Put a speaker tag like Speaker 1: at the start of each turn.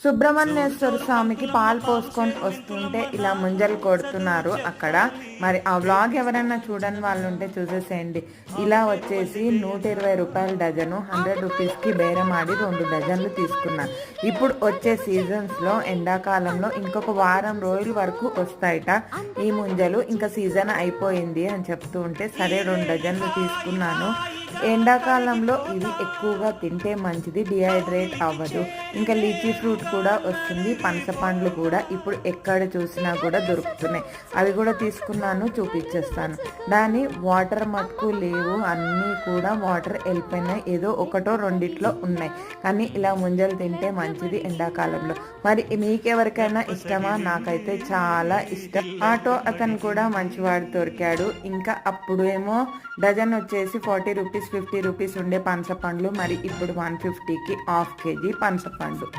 Speaker 1: సుబ్రహ్మణ్యేశ్వర స్వామికి పాలు పోసుకొని వస్తుంటే ఇలా ముంజలు కొడుతున్నారు అక్కడ. మరి ఆ వ్లాగ్ ఎవరైనా చూడని వాళ్ళు ఉంటే చూసేసేయండి. ఇలా వచ్చేసి 120 రూపాయల డజను, 100 రూపీస్కి బేరం ఆడి 2 డజన్లు తీసుకున్నాను. ఇప్పుడు వచ్చే సీజన్స్లో ఎండాకాలంలో ఇంకొక వారం రోజుల వరకు వస్తాయట ఈ ముంజలు. ఇంకా సీజన్ అయిపోయింది అని చెప్తూ ఉంటే సరే 2 డజన్లు తీసుకున్నాను. ఎండాకాలంలో ఇవి ఎక్కువగా తింటే మంచిది, డిహైడ్రేట్ అవ్వదు. ఇంకా లీచీ ఫ్రూట్ కూడా వస్తుంది, పనస పండ్లు కూడా ఇప్పుడు ఎక్కడ చూసినా కూడా దొరుకుతున్నాయి. అవి కూడా తీసుకున్నాను, చూపించేస్తాను. దాని వాటర్ మటుకు లేవు, అన్నీ కూడా వాటర్ వెళ్ళిపోయినాయి. ఏదో ఒకటో రెండిట్లో ఉన్నాయి. కానీ ఇలా ముంజలు తింటే మంచిది ఎండాకాలంలో. మరి మీకెవరికైనా ఇష్టమా? నాకైతే చాలా ఇష్టం. ఆటో అతను కూడా మంచివాడు దొరికాడు. ఇంకా అప్పుడు ఏమో డజన్ వచ్చేసి 40 రూపీస్ 50 రూపీస్ ఉండే పనస పండ్లు, మరి ఇప్పుడు 150కి హాఫ్ కేజీ పనస పండు.